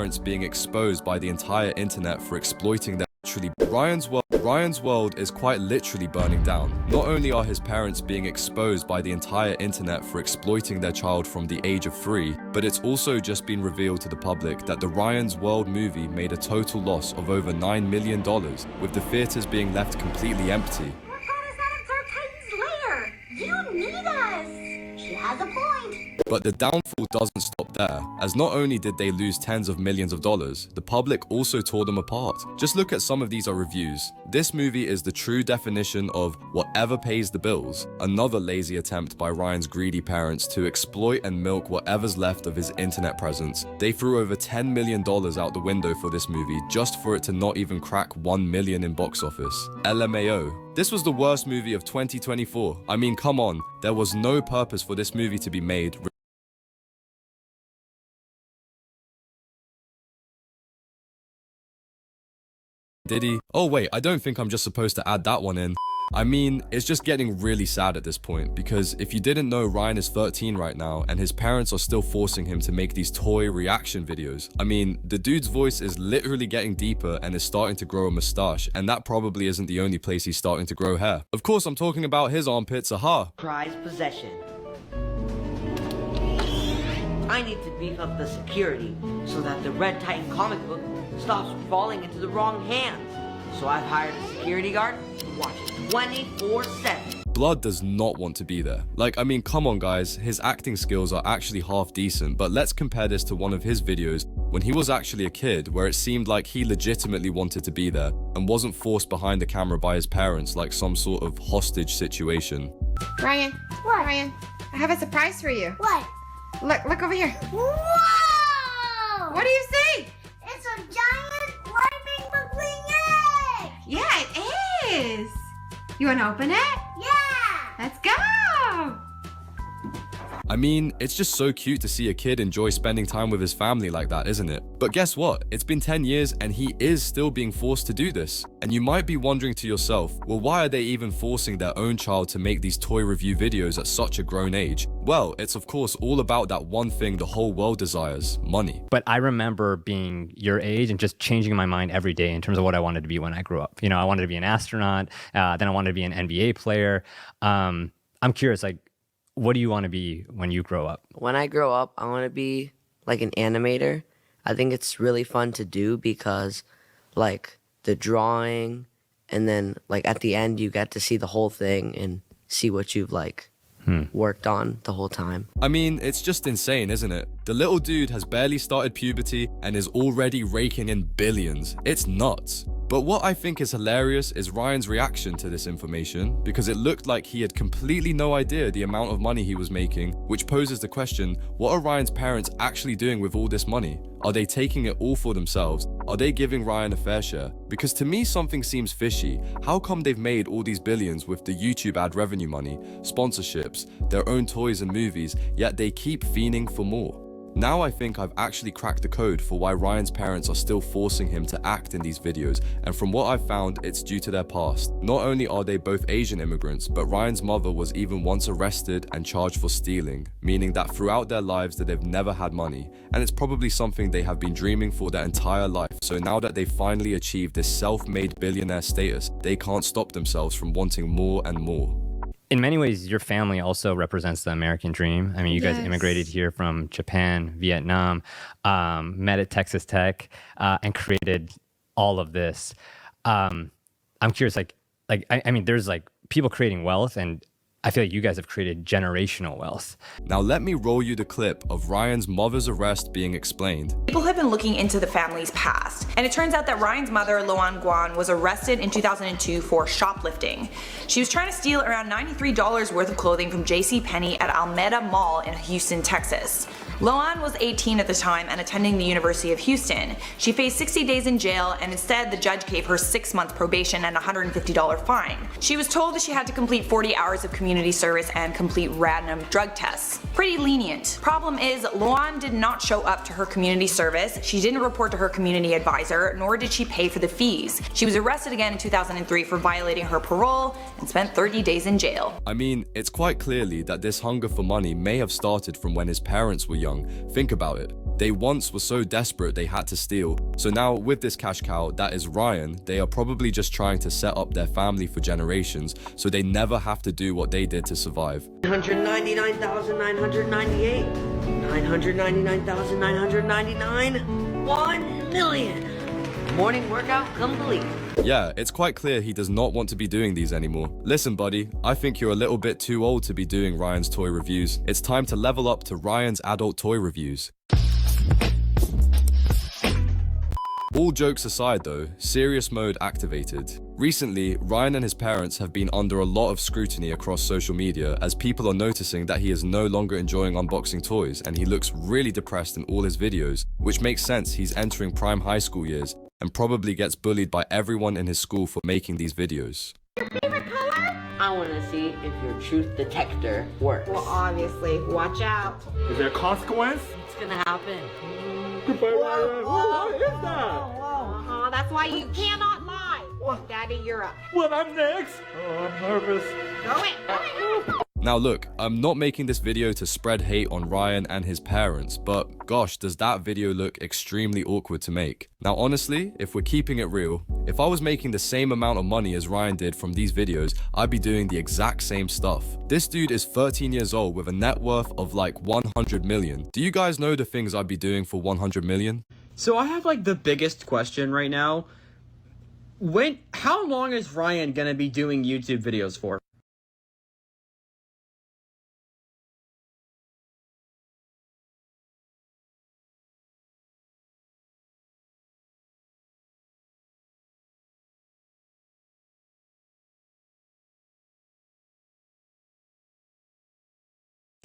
parents being exposed by the entire internet for exploiting their Ryan's world is quite literally burning down. Not only are his parents being exposed by the entire internet for exploiting their child from the age of 3, but it's also just been revealed to the public that the Ryan's World movie made a total loss of over $9 million, with the theaters being left completely empty. What fun is that in Sir Titan's lair? You need us. She has a point. But the downfall doesn't stop there, as not only did they lose tens of millions of dollars, the public also tore them apart. Just look at some of these reviews. This movie is the true definition of whatever pays the bills, another lazy attempt by Ryan's greedy parents to exploit and milk whatever's left of his internet presence. They threw over $10 million out the window for this movie just for it to not even crack 1 million in box office. LMAO. This was the worst movie of 2024. I mean, come on, there was no purpose for this movie to be made. Did he? Oh wait, I don't think I'm just supposed to add that one in. I mean, it's just getting really sad at this point, because if you didn't know, Ryan is 13 right now and his parents are still forcing him to make these toy reaction videos. I mean, the dude's voice is literally getting deeper and is starting to grow a mustache, and that probably isn't the only place he's starting to grow hair. Of course, I'm talking about his armpits, aha. Prized possession. I need to beef up the security so that the Red Titan comic book stops falling into the wrong hands. So I've hired a security guard to watch it 24/7. Blood does not want to be there. Like, I mean, come on guys, his acting skills are actually half decent, but let's compare this to one of his videos when he was actually a kid, where it seemed like he legitimately wanted to be there and wasn't forced behind the camera by his parents like some sort of hostage situation. Ryan. What? Ryan, I have a surprise for you. What? Look over here. Whoa! What do you see? It's a giant flaming McQueen egg! Yeah, it is. You want to open it? Yeah! Let's go. I mean, it's just so cute to see a kid enjoy spending time with his family like that, isn't it? But guess what? It's been 10 years and he is still being forced to do this. And you might be wondering to yourself, well, why are they even forcing their own child to make these toy review videos at such a grown age? Well, it's of course all about that one thing the whole world desires, money. But I remember being your age and just changing my mind every day in terms of what I wanted to be when I grew up. You know, I wanted to be an astronaut, then I wanted to be an NBA player. I'm curious, like, what do you want to be when you grow up? When I grow up, I want to be like an animator. I think it's really fun to do because like the drawing and then like at the end you get to see the whole thing and see what you've like worked on the whole time. I mean, it's just insane, isn't it? The little dude has barely started puberty and is already raking in billions. It's nuts. But what I think is hilarious is Ryan's reaction to this information, because it looked like he had completely no idea the amount of money he was making, which poses the question, what are Ryan's parents actually doing with all this money? Are they taking it all for themselves? Are they giving Ryan a fair share? Because to me, something seems fishy. How come they've made all these billions with the YouTube ad revenue money, sponsorships, their own toys and movies, yet they keep fiending for more? Now I think I've actually cracked the code for why Ryan's parents are still forcing him to act in these videos, and from what I've found, it's due to their past. Not only are they both Asian immigrants, but Ryan's mother was even once arrested and charged for stealing, meaning that throughout their lives that they've never had money, and it's probably something they have been dreaming for their entire life. So now that they finally achieved this self-made billionaire status, they can't stop themselves from wanting more and more. In many ways, your family also represents the American dream. I mean, you guys Yes. immigrated here from Japan, Vietnam, met at Texas Tech, and created all of this. I'm curious, I mean, there's like people creating wealth, and I feel like you guys have created generational wealth. Now let me roll you the clip of Ryan's mother's arrest being explained. People have been looking into the family's past, and it turns out that Ryan's mother, Loan Guan, was arrested in 2002 for shoplifting. She was trying to steal around $93 worth of clothing from JCPenney at Alameda Mall in Houston, Texas. Loan was 18 at the time and attending the University of Houston. She faced 60 days in jail, and instead the judge gave her 6 months probation and a $150 fine. She was told that she had to complete 40 hours of community service and complete random drug tests. Pretty lenient. Problem is, Loan did not show up to her community service, she didn't report to her community advisor, nor did she pay for the fees. She was arrested again in 2003 for violating her parole and spent 30 days in jail. I mean, it's quite clearly that this hunger for money may have started from when his parents were young. Think about it. They once were so desperate they had to steal. So now with this cash cow, that is Ryan, they are probably just trying to set up their family for generations so they never have to do what they did to survive. 999,998, 999,999, 1 million. Morning workout complete. Yeah, it's quite clear he does not want to be doing these anymore. Listen, buddy, I think you're a little bit too old to be doing Ryan's toy reviews. It's time to level up to Ryan's adult toy reviews. All jokes aside though, serious mode activated. Recently, Ryan and his parents have been under a lot of scrutiny across social media as people are noticing that he is no longer enjoying unboxing toys and he looks really depressed in all his videos, which makes sense, he's entering prime high school years and probably gets bullied by everyone in his school for making these videos. I want to see if your truth detector works. Well, obviously. Watch out. Is there a consequence? It's gonna happen. Goodbye, Ryan. What is that? That's why you cannot lie. Daddy, you're up. Well, I'm next. Oh, I'm nervous. Go in. Now look, I'm not making this video to spread hate on Ryan and his parents, but gosh, does that video look extremely awkward to make. Now honestly, if we're keeping it real, if I was making the same amount of money as Ryan did from these videos, I'd be doing the exact same stuff. This dude is 13 years old with a net worth of like 100 million. Do you guys know the things I'd be doing for 100 million? So I have like the biggest question right now. How long is Ryan gonna be doing YouTube videos for?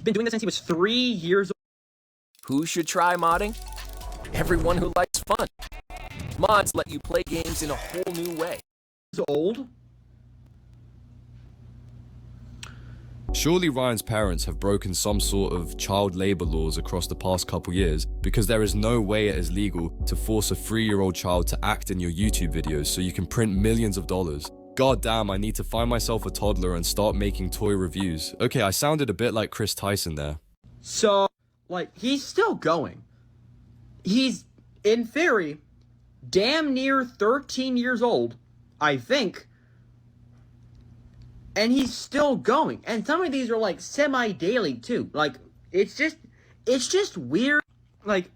Been doing this since he was 3 years old. Who should try modding? Everyone who likes fun. Mods let you play games in a whole new way. Old? Surely Ryan's parents have broken some sort of child labor laws across the past couple years, because there is no way it is legal to force a 3-year-old child to act in your YouTube videos so you can print millions of dollars. God damn, I need to find myself a toddler and start making toy reviews. Okay, I sounded a bit like Chris Tyson there. So, like, he's still going. He's, in theory, damn near 13 years old, I think. And he's still going. And some of these are, like, semi-daily, too. Like, it's just weird. Like,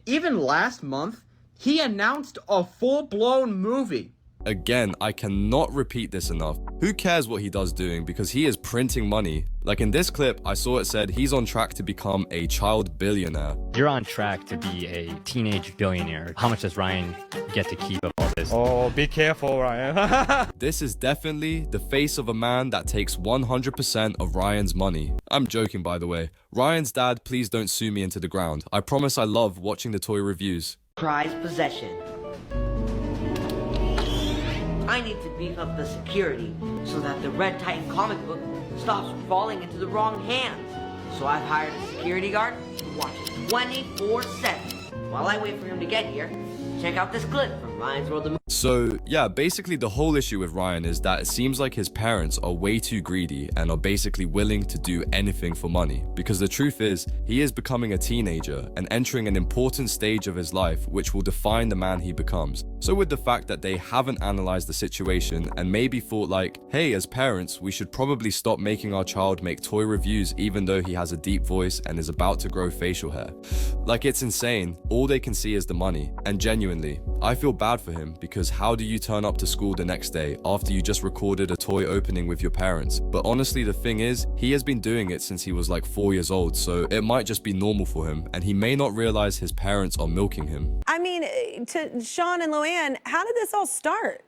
even last month, he announced a full-blown movie. Again, I cannot repeat this enough. Who cares what he does doing because he is printing money. Like in this clip, I saw it said he's on track to become a child billionaire. You're on track to be a teenage billionaire. How much does Ryan get to keep of all this? Oh, be careful, Ryan. This is definitely the face of a man that takes 100% of Ryan's money. I'm joking, by the way. Ryan's dad, please don't sue me into the ground. I promise I love watching the toy reviews. Prized possession. I need to beef up the security so that the Red Titan comic book stops from falling into the wrong hands. So I've hired a security guard to watch it 24/7. While I wait for him to get here, check out this clip from Ryan's World of Movies. So yeah, basically the whole issue with Ryan is that it seems like his parents are way too greedy and are basically willing to do anything for money. Because the truth is, he is becoming a teenager and entering an important stage of his life which will define the man he becomes. So with the fact that they haven't analyzed the situation and maybe thought like, hey, as parents, we should probably stop making our child make toy reviews even though he has a deep voice and is about to grow facial hair. Like, it's insane. All they can see is the money. And genuinely, I feel bad for him because how do you turn up to school the next day after you just recorded a toy opening with your parents? But honestly, the thing is, he has been doing it since he was like 4 years old, so it might just be normal for him, and he may not realize his parents are milking him. I mean, to Sean and Luann, how did this all start?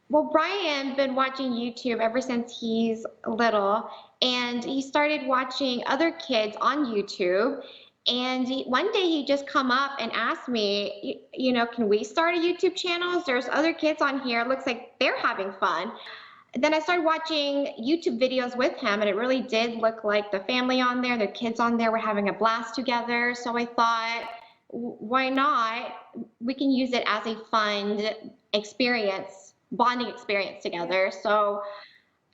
Well, Brian been watching YouTube ever since he's little, and he started watching other kids on YouTube. And one day he just come up and asked me, you know, can we start a YouTube channel? There's other kids on here. It looks like they're having fun. Then I started watching YouTube videos with him, and it really did look like the family on there, their kids on there were having a blast together. So I thought, why not? We can use it as a fun experience, bonding experience together. So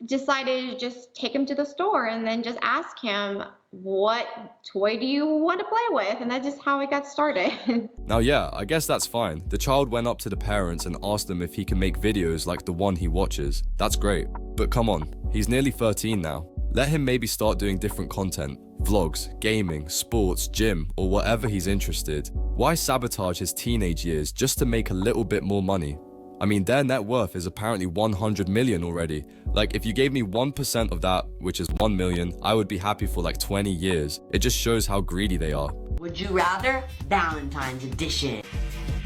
decided to just take him to the store and then just ask him, what toy do you want to play with? And that's just how it got started. Now yeah, I guess that's fine. The child went up to the parents and asked them if he can make videos like the one he watches. That's great. But come on, he's nearly 13 now. Let him maybe start doing different content. Vlogs, gaming, sports, gym, or whatever he's interested. Why sabotage his teenage years just to make a little bit more money? I mean, their net worth is apparently 100 million already. Like, if you gave me 1% of that, which is 1 million, I would be happy for like 20 years. It just shows how greedy they are. Would you rather Valentine's edition?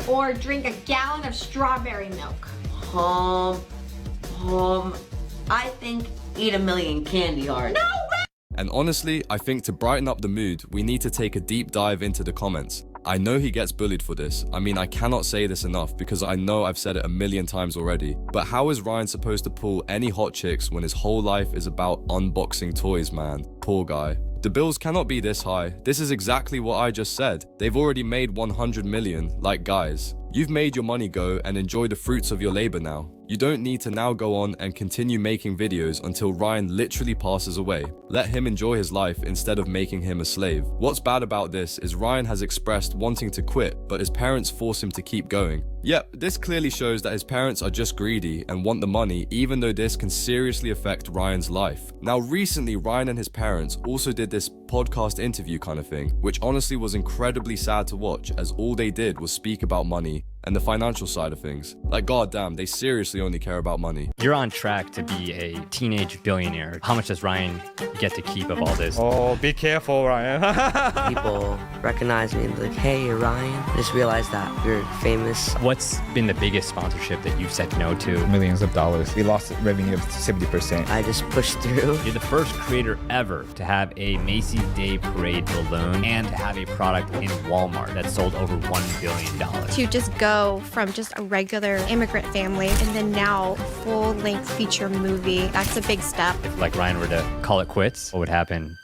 Or drink a gallon of strawberry milk. I think eat a million candy hearts. No way! And honestly, I think to brighten up the mood, we need to take a deep dive into the comments. I know he gets bullied for this. I mean, I cannot say this enough because I know I've said it a million times already. But how is Ryan supposed to pull any hot chicks when his whole life is about unboxing toys, man? Poor guy. The bills cannot be this high. This is exactly what I just said. They've already made 100 million, like guys. You've made your money go and enjoy the fruits of your labor now. You don't need to now go on and continue making videos until Ryan literally passes away. Let him enjoy his life instead of making him a slave. What's bad about this is Ryan has expressed wanting to quit, but his parents force him to keep going. Yep, this clearly shows that his parents are just greedy and want the money, even though this can seriously affect Ryan's life. Now recently, Ryan and his parents also did this podcast interview kind of thing, which honestly was incredibly sad to watch, as all they did was speak about money and the financial side of things. Like, goddamn, they seriously only care about money. You're on track to be a teenage billionaire. How much does Ryan get to keep of all this? Oh, be careful, Ryan. People recognize me and be like, hey, you're Ryan. I just realized that you're famous. What's been the biggest sponsorship that you've said no to? Millions of dollars. We lost revenue of 70%. I just pushed through. You're the first creator ever to have a Macy's Day Parade balloon and to have a product in Walmart that sold over $1 billion. To just go from just a regular immigrant family and then now full-length feature movie, that's a big step. If like Ryan were to call it quits, what would happen?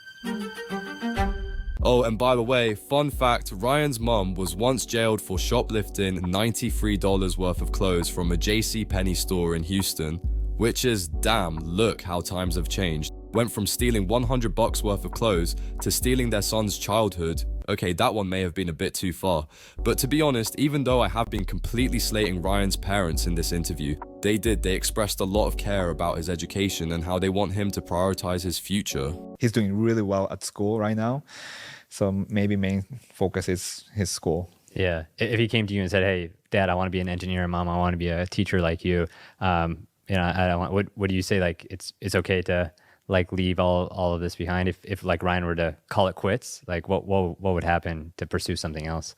Oh, and by the way, fun fact, Ryan's mum was once jailed for shoplifting $93 worth of clothes from a JCPenney store in Houston, which is, damn, look how times have changed. Went from stealing $100 worth of clothes to stealing their son's childhood. Okay, that one may have been a bit too far. But to be honest, even though I have been completely slating Ryan's parents in this interview, they expressed a lot of care about his education and how they want him to prioritize his future. He's doing really well at school right now. So maybe main focus is his school. Yeah. If he came to you and said, hey, Dad, I want to be an engineer, Mom, I want to be a teacher like you, I don't want, what do you say? Like, it's okay to like leave all of this behind if like Ryan were to call it quits? Like what would happen to pursue something else?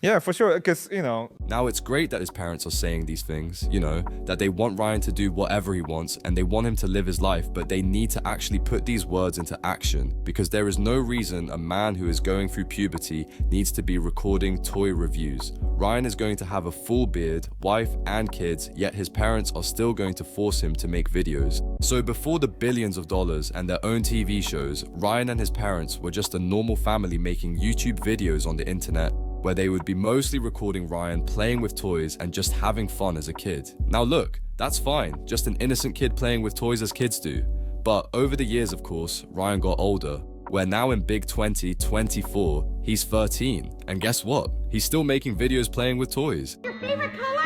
Yeah, for sure, because now it's great that his parents are saying these things, that they want Ryan to do whatever he wants and they want him to live his life, but they need to actually put these words into action, because there is no reason a man who is going through puberty needs to be recording toy reviews. Ryan is going to have a full beard, wife and kids, yet his parents are still going to force him to make videos. So before the billions of dollars and their own TV shows, Ryan and his parents were just a normal family making YouTube videos on the internet, where they would be mostly recording Ryan playing with toys and just having fun as a kid. Now look, that's fine, just an innocent kid playing with toys as kids do. But over the years, of course, Ryan got older. Where now in Big 2024, he's 13. And guess what? He's still making videos playing with toys. Your favorite color?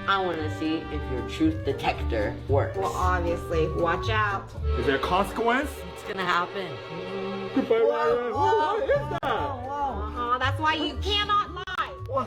I want to see if your truth detector works. Well, obviously. Watch out. Is there a consequence? It's gonna happen. Goodbye, Ryan. What is that? Uh-huh. That's why you cannot lie.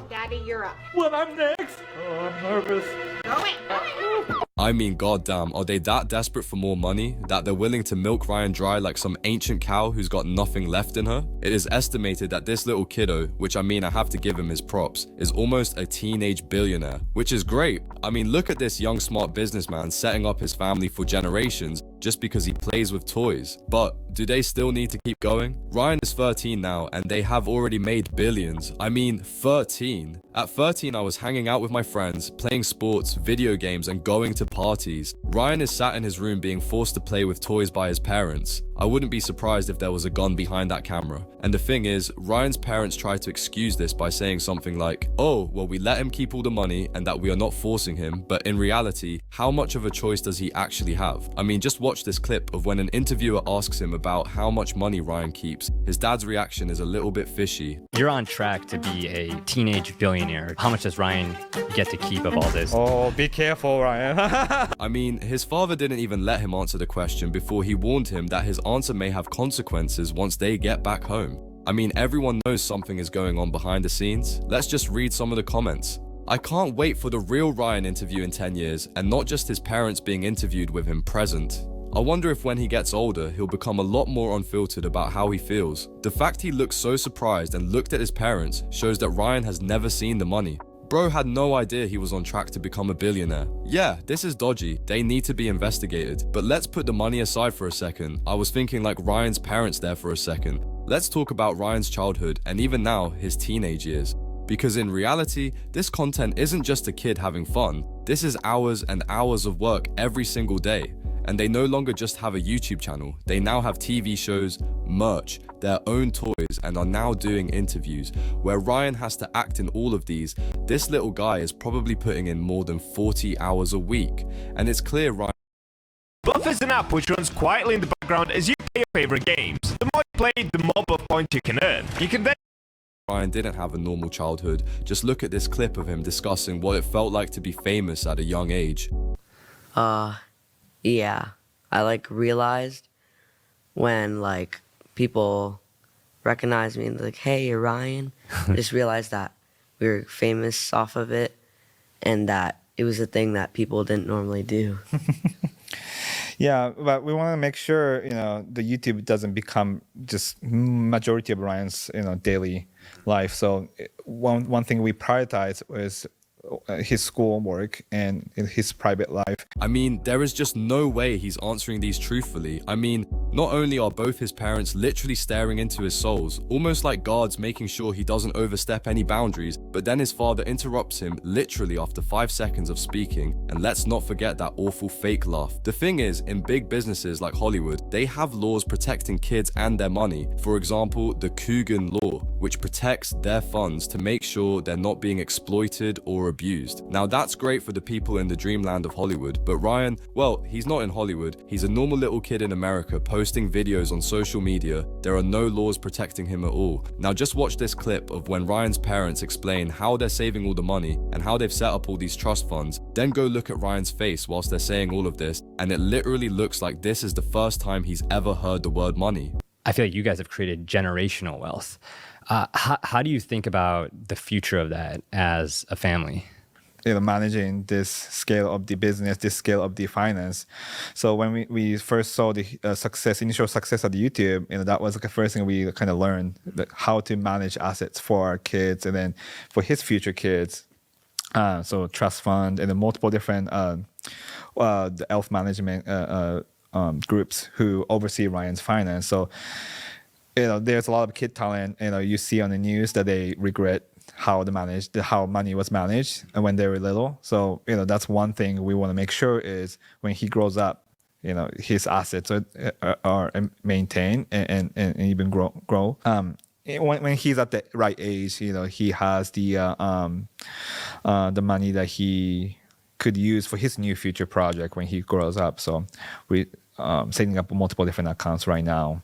Daddy, you're up. Well, I'm next. Oh, I'm nervous. Go it. I mean, goddamn, are they that desperate for more money that they're willing to milk Ryan dry like some ancient cow who's got nothing left in her? It is estimated that this little kiddo, which I mean I have to give him his props, is almost a teenage billionaire, which is great. I mean, look at this young smart businessman setting up his family for generations just because he plays with toys. But do they still need to keep going? Ryan is 13 now and they have already made billions. I mean, 13. At 13, I was hanging out with my friends, playing sports, video games, and going to parties. Ryan is sat in his room being forced to play with toys by his parents. I wouldn't be surprised if there was a gun behind that camera. And the thing is, Ryan's parents try to excuse this by saying something like, oh, well, we let him keep all the money and that we are not forcing him, but in reality, how much of a choice does he actually have? I mean, just watch this clip of when an interviewer asks him about how much money Ryan keeps. His dad's reaction is a little bit fishy. You're on track to be a teenage billionaire. How much does Ryan get to keep of all this? Oh, be careful, Ryan. I mean, his father didn't even let him answer the question before he warned him that his answer may have consequences once they get back home. I mean, everyone knows something is going on behind the scenes. Let's just read some of the comments. I can't wait for the real Ryan interview in 10 years and not just his parents being interviewed with him present. I wonder if when he gets older, he'll become a lot more unfiltered about how he feels. The fact he looked so surprised and looked at his parents shows that Ryan has never seen the money. Bro had no idea he was on track to become a billionaire. Yeah, this is dodgy. They need to be investigated. But let's put the money aside for a second. I was thinking like Ryan's parents there for a second. Let's talk about Ryan's childhood and even now his teenage years. Because in reality, this content isn't just a kid having fun. This is hours and hours of work every single day. And they no longer just have a YouTube channel. They now have TV shows, merch, their own toys, and are now doing interviews. Where Ryan has to act in all of these, this little guy is probably putting in more than 40 hours a week. And it's clear Ryan... Buff is an app which runs quietly in the background as you play your favorite games. The more you play, the more buff points you can earn. You can then... Ryan didn't have a normal childhood. Just look at this clip of him discussing what it felt like to be famous at a young age. Yeah, I realized when people recognize me and they're like, hey, you're Ryan. I just realized that we were famous off of it and that it was a thing that people didn't normally do. Yeah, but we want to make sure, the YouTube doesn't become just majority of Ryan's, daily life. So one thing we prioritize was his schoolwork and his private life. I mean, there is just no way he's answering these truthfully. I mean, not only are both his parents literally staring into his souls, almost like guards making sure he doesn't overstep any boundaries, but then his father interrupts him literally after 5 seconds of speaking, and let's not forget that awful fake laugh. The thing is, in big businesses like Hollywood, they have laws protecting kids and their money. For example, the Coogan Law, which protects their funds to make sure they're not being exploited or abused. Now that's great for the people in the dreamland of Hollywood, but Ryan, well, he's not in Hollywood. He's a normal little kid in America posting videos on social media. There are no laws protecting him at all. Now just watch this clip of when Ryan's parents explain how they're saving all the money and how they've set up all these trust funds. Then go look at Ryan's face whilst they're saying all of this, and it literally looks like this is the first time he's ever heard the word money. I feel like you guys have created generational wealth. How do you think about the future of that as a family? Managing this scale of the business, this scale of the finance. So when we first saw the initial success of the YouTube, that was the first thing we kind of learned, how to manage assets for our kids and then for his future kids. So trust fund and then multiple different the wealth management groups who oversee Ryan's finance. So there's a lot of kid talent. You see on the news that they regret how money was managed when they were little. So that's one thing we want to make sure is when he grows up, his assets are maintained and even grow. When he's at the right age, he has the money that he could use for his new future project when he grows up. So we setting up multiple different accounts right now.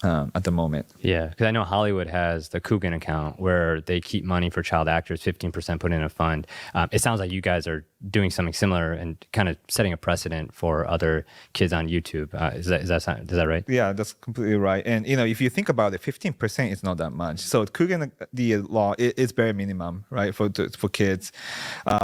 At the moment. Yeah, because I know Hollywood has the Coogan account where they keep money for child actors, 15% put in a fund. It sounds like you guys are doing something similar and kind of setting a precedent for other kids on YouTube. Is that right? Yeah, that's completely right. And if you think about it, 15% is not that much. So Coogan, the law is bare minimum, right, for kids.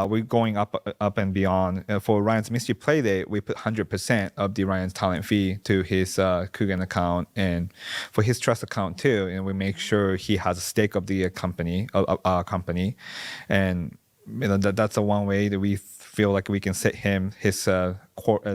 We're going up and beyond. For Ryan's Mystery Playdate, we put 100% of the Ryan's talent fee to his Coogan account, and for his trust account too, and we make sure he has a stake of the company, of our company, and that's a one way that we feel like we can set him his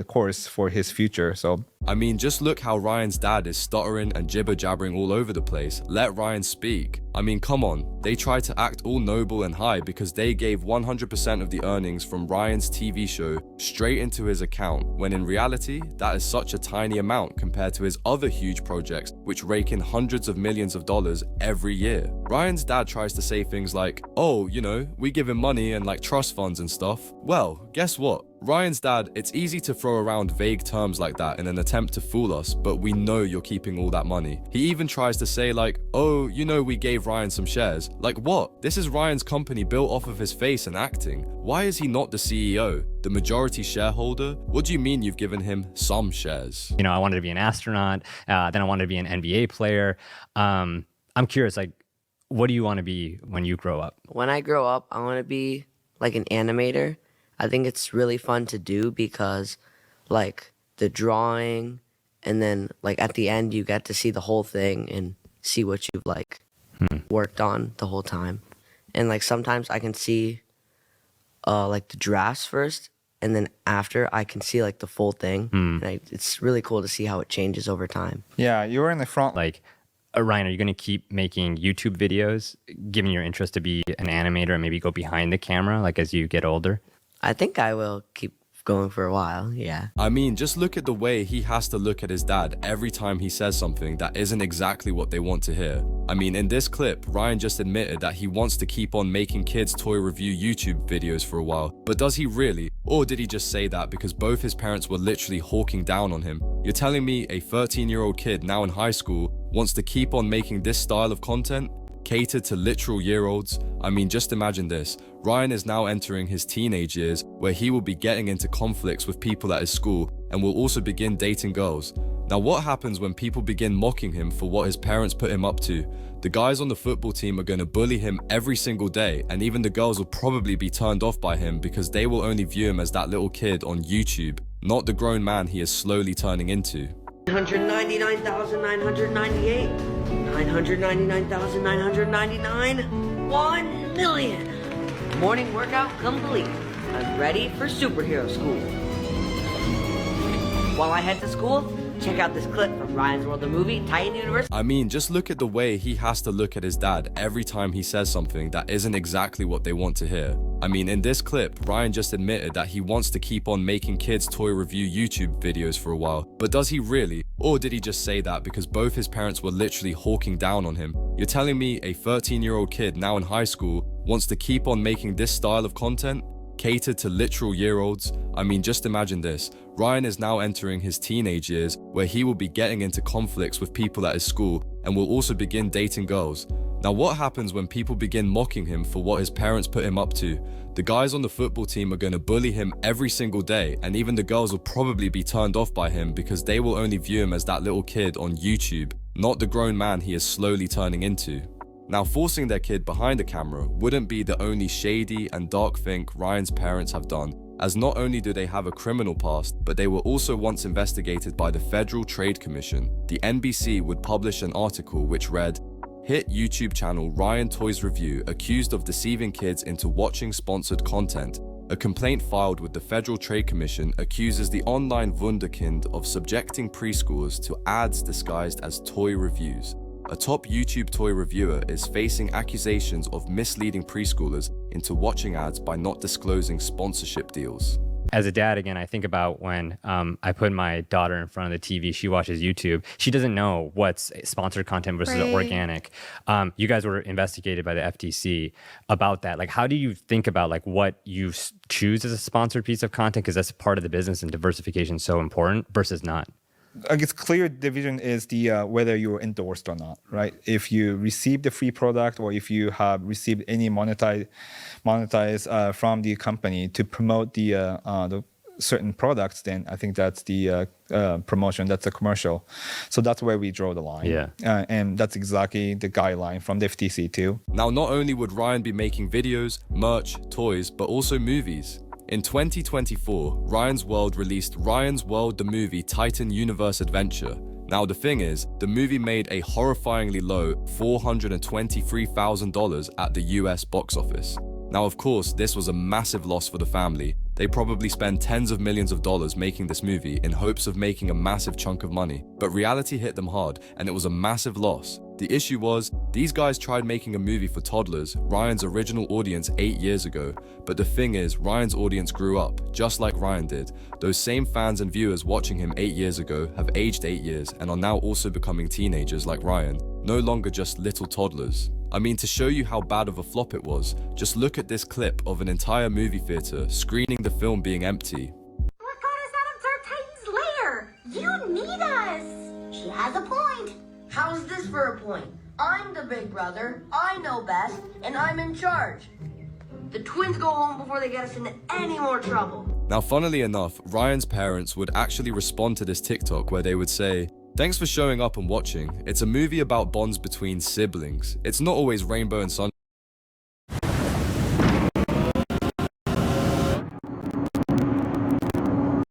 course for his future. So I mean, just look how Ryan's dad is stuttering and jibber-jabbering all over the place. Let Ryan speak. I mean, come on. They try to act all noble and high because they gave 100% of the earnings from Ryan's TV show straight into his account, when in reality, that is such a tiny amount compared to his other huge projects, which rake in hundreds of millions of dollars every year. Ryan's dad tries to say things like, oh, you know, we give him money and like trust funds and stuff. Well, guess what? Ryan's dad, it's easy to throw around vague terms like that in an attempt to fool us, but we know you're keeping all that money. He even tries to say like, oh, you know, we gave Ryan some shares. Like what? This is Ryan's company built off of his face and acting. Why is he not the CEO, the majority shareholder? What do you mean you've given him some shares? You know, I wanted to be an astronaut, then I wanted to be an NBA player. I'm curious, like, what do you want to be when you grow up? When I grow up, I want to be like an animator. I think it's really fun to do because like the drawing and then like at the end you get to see the whole thing and see what you've like worked on the whole time. And like sometimes I can see like the drafts first and then after I can see like the full thing. And it's really cool to see how it changes over time. yeah, you were in the front. Like, Ryan, are you going to keep making YouTube videos, given your interest to be an animator and maybe go behind the camera like as you get older? I think I will keep going for a while, yeah. I mean, just look at the way he has to look at his dad every time he says something that isn't exactly what they want to hear. I mean, in this clip, Ryan just admitted that he wants to keep on making kids toy review YouTube videos for a while. But does he really? Or did he just say that because both his parents were literally hawking down on him? You're telling me a 13-year-old kid now in high school wants to keep on making this style of content? Catered to literal year-olds? I mean, just imagine this. Ryan is now entering his teenage years where he will be getting into conflicts with people at his school and will also begin dating girls. Now, what happens when people begin mocking him for what his parents put him up to? The guys on the football team are going to bully him every single day, and even the girls will probably be turned off by him because they will only view him as that little kid on YouTube, not the grown man he is slowly turning into. 999,998, 999,999, 1 million. Morning workout complete. I'm ready for superhero school. While I head to school, check out this clip from Ryan's World, the movie, Titan Universe. I mean, just look at the way he has to look at his dad every time he says something that isn't exactly what they want to hear. I mean, in this clip, Ryan just admitted that he wants to keep on making kids toy review YouTube videos for a while. But does he really? Or did he just say that because both his parents were literally hawking down on him? You're telling me a 13-year-old kid now in high school wants to keep on making this style of content? Catered to literal year-olds? I mean, just imagine this. Ryan is now entering his teenage years where he will be getting into conflicts with people at his school and will also begin dating girls. Now, what happens when people begin mocking him for what his parents put him up to? The guys on the football team are going to bully him every single day, and even the girls will probably be turned off by him because they will only view him as that little kid on YouTube, not the grown man he is slowly turning into. Now, forcing their kid behind the camera wouldn't be the only shady and dark thing Ryan's parents have done, as not only do they have a criminal past, but they were also once investigated by the Federal Trade Commission. The NBC would publish an article which read, "Hit YouTube channel Ryan Toys Review accused of deceiving kids into watching sponsored content." A complaint filed with the Federal Trade Commission accuses the online wunderkind of subjecting preschoolers to ads disguised as toy reviews. A top YouTube toy reviewer is facing accusations of misleading preschoolers into watching ads by not disclosing sponsorship deals. As a dad, again, I think about when I put my daughter in front of the TV, she watches YouTube. She doesn't know what's sponsored content versus organic. You guys were investigated by the FTC about that. Like, how do you think about like what you choose as a sponsored piece of content? Because that's part of the business and diversification is so important versus not. I guess clear division is the whether you're endorsed or not, right? If you receive the free product or if you have received any monetize from the company to promote the certain products, then I think that's the promotion, that's a commercial. So that's where we draw the line. Yeah. And that's exactly the guideline from the FTC too. Now, not only would Ryan be making videos, merch, toys, but also movies. In 2024, Ryan's World released Ryan's World, the movie Titan Universe Adventure. Now, the thing is, the movie made a horrifyingly low $423,000 at the US box office. Now, of course, this was a massive loss for the family, They probably spend tens of millions of dollars making this movie in hopes of making a massive chunk of money. But reality hit them hard, and it was a massive loss. The issue was, these guys tried making a movie for toddlers, Ryan's original audience 8 years ago. But the thing is, Ryan's audience grew up, just like Ryan did. Those same fans and viewers watching him 8 years ago have aged 8 years and are now also becoming teenagers like Ryan, no longer just little toddlers. I mean, to show you how bad of a flop it was, just look at this clip of an entire movie theater screening the film being empty. What got us out of Dark Titan's lair? You need us. She has a point. How's this for a point? I'm the big brother, I know best, and I'm in charge. The twins go home before they get us into any more trouble. Now, funnily enough, Ryan's parents would actually respond to this TikTok where they would say, "Thanks for showing up and watching. It's a movie about bonds between siblings. It's not always rainbow and sunshine."